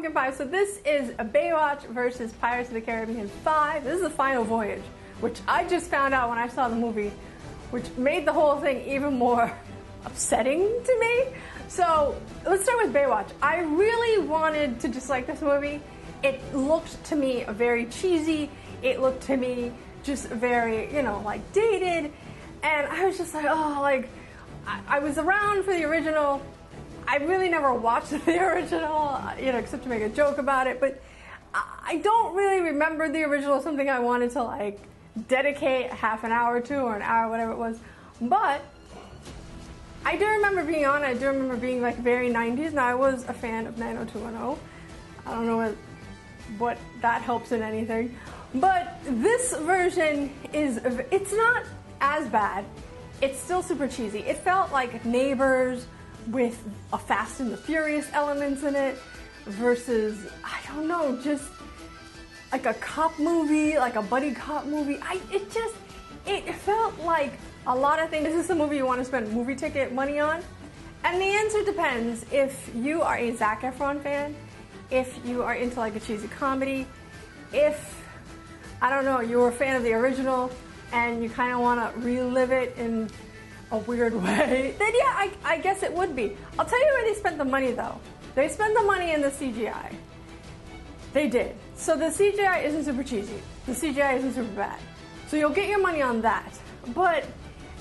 Pumpkin Pie. So this is a Baywatch versus Pirates of the Caribbean 5. This is the final voyage, which I just found out when I saw the movie, which made the whole thing even more upsetting to me. So let's start with Baywatch. I really wanted to dislike this movie. It looked to me very cheesy. It looked to me just very, like dated. And I was just like, oh, like, I was around for the original. I really never watched the original, except to make a joke about it. But I don't really remember the original, something I wanted to, like, dedicate half an hour to or an hour, whatever it was. But I do remember being on it. I do remember being, like, very 90s. Now, I was a fan of 90210. I don't know what that helps in anything. But this version it's not as bad. It's still super cheesy. It felt like Neighbors with a Fast and the Furious elements in it versus, I don't know, just like a cop movie, like a buddy cop movie. It felt like a lot of things. Is this a movie you want to spend movie ticket money on? And the answer depends. If you are a Zac Efron fan, if you are into like a cheesy comedy, if, I don't know, you were a fan of the original and you kind of want to relive it in a weird way, then yeah, I guess it would be. I'll tell you where they spent the money though. They spent the money in the CGI. They did. So the CGI isn't super cheesy. The CGI isn't super bad. So you'll get your money on that. But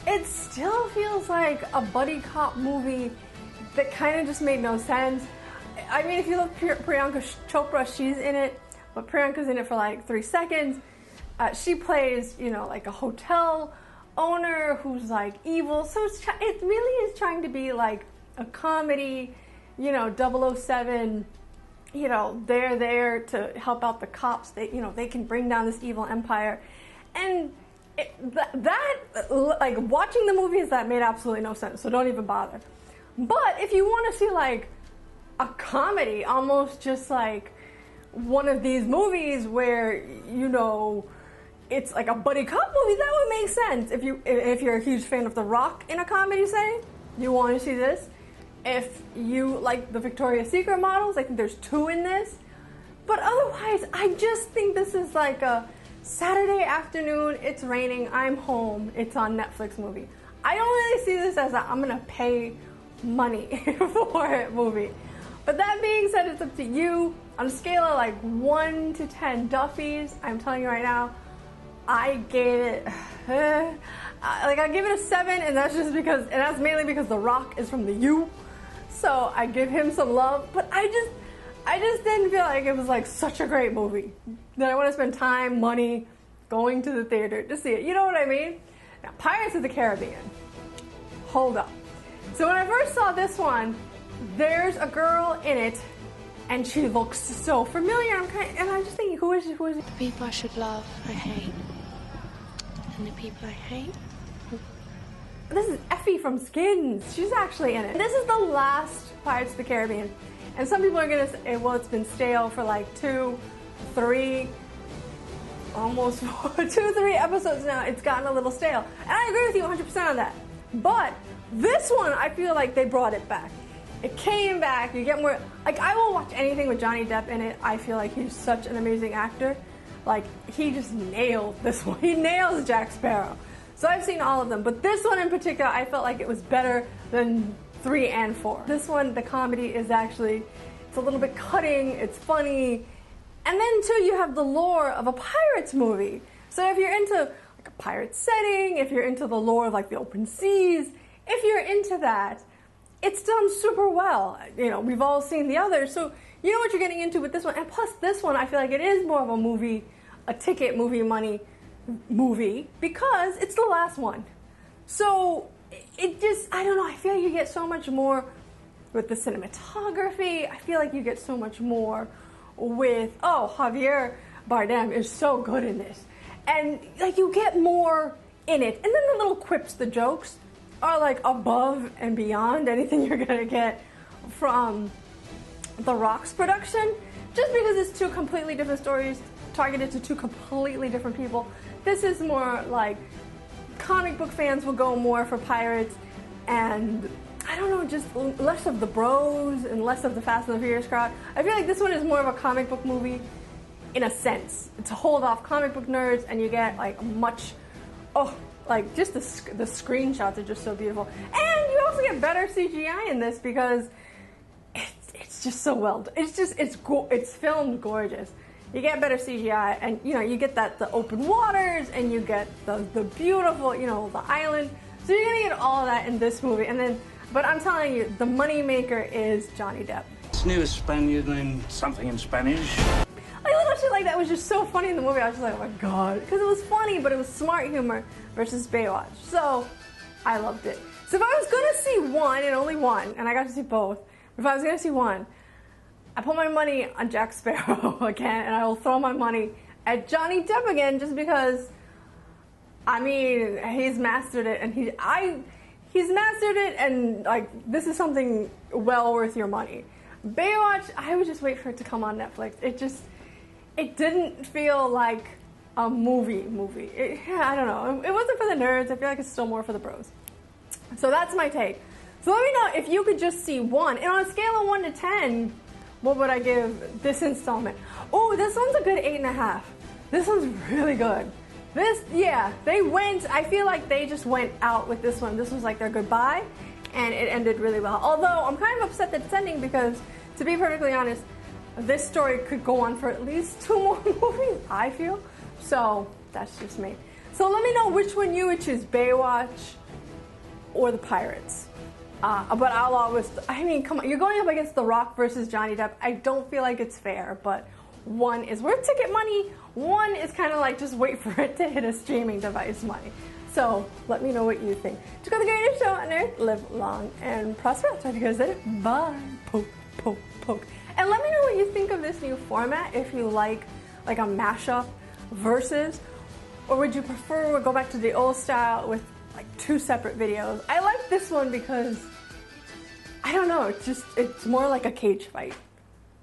it still feels like a buddy cop movie that kind of just made no sense. I mean, if you look Priyanka Chopra, she's in it, but Priyanka's in it for like 3 seconds. She plays, like a hotel owner who's like evil. So it really is trying to be like a comedy, 007, they're there to help out the cops. They can bring down this evil empire. And like watching the movies, that made absolutely no sense. So don't even bother. But if you want to see like a comedy, almost just like one of these movies where, it's like a buddy cop movie, that would make sense. If you're a huge fan of The Rock in a comedy setting, you want to see this. If you like the Victoria's Secret models, I think there's 2 in this. But otherwise, I just think this is like a Saturday afternoon, it's raining, I'm home, it's on Netflix movie. I don't really see this as I'm gonna pay money for it movie. But that being said, it's up to you. On a scale of like 1 to 10 Duffies, I'm telling you right now, I gave it, I give it a 7, and that's just because, and that's mainly because The Rock is from the U, so I give him some love. But I just didn't feel like it was like such a great movie that I want to spend time, money, going to the theater to see it. You know what I mean? Now, Pirates of the Caribbean. Hold up. So when I first saw this one, there's a girl in it, and she looks so familiar. And I'm just thinking, who is it? The people I should love, I hate. And the people I hate. This is Effie from Skins. She's actually in it. This is the last Pirates of the Caribbean. And some people are gonna say, well, it's been stale for like 2, 3, almost 4, 2, 3 episodes now. It's gotten a little stale. And I agree with you 100% on that. But this one, I feel like they brought it back. It came back. You get more, like, I will watch anything with Johnny Depp in it. I feel like he's such an amazing actor. Like, he just nailed this one. He nails Jack Sparrow. So I've seen all of them. But this one in particular, I felt like it was better than 3 and 4. This one, the comedy is actually, it's a little bit cutting, it's funny. And then too, you have the lore of a Pirates movie. So if you're into like a pirate setting, if you're into the lore of like the open seas, if you're into that, it's done super well. We've all seen the others, so you know what you're getting into with this one. And plus this one, I feel like it is more of a movie, a ticket movie money movie, because it's the last one. So it just, I don't know, I feel like you get so much more with the cinematography. I feel like you get so much more with, Javier Bardem is so good in this. And like you get more in it. And then the little quips, the jokes, are like above and beyond anything you're gonna get from The Rock's production, just because it's 2 completely different stories targeted to 2 completely different people. This is more like comic book fans will go more for pirates, and I don't know, just less of the bros and less of the Fast and the Furious crowd. I feel like this one is more of a comic book movie in a sense. It's a hold off comic book nerds, and you get like much, like just the screenshots are just so beautiful. And you also get better CGI in this because it's just so well done. It's filmed gorgeous. You get better CGI, and you get the open waters, and you get the beautiful, the island. So you're gonna get all of that in this movie, but I'm telling you, the money maker is Johnny Depp. Knew a Spaniard named something in Spanish. Like little shit like that was just so funny in the movie. I was just like, oh my god, because it was funny, but it was smart humor versus Baywatch. So I loved it. So if I was gonna see one and only one, and I got to see both, if I was gonna see one, I put my money on Jack Sparrow again, and I will throw my money at Johnny Depp again, just because, I mean, he's mastered it, and he's mastered it, and like this is something well worth your money. Baywatch, I would just wait for it to come on Netflix. It didn't feel like a movie. I don't know. It wasn't for the nerds. I feel like it's still more for the bros. So that's my take. So let me know if you could just see one, and on a scale of 1 to 10. What would I give this installment? Oh, this one's a good 8.5. This one's really good. I feel like they just went out with this one. This was like their goodbye, and it ended really well. Although, I'm kind of upset that it's ending because, to be perfectly honest, this story could go on for at least 2 more movies, I feel. So, that's just me. So let me know which one you would choose, Baywatch or the Pirates. But I'll always, come on, you're going up against The Rock versus Johnny Depp. I don't feel like it's fair, but one is worth ticket money. One is kind of like just wait for it to hit a streaming device money. So let me know what you think. Check out the greatest show on earth. Live long and prosper. I'll talk to you guys later. Bye. Poke, poke, poke. And let me know what you think of this new format. If you like a mashup versus, or would you prefer go back to the old style with like 2 separate videos? I like this one because, I don't know, it's more like a cage fight.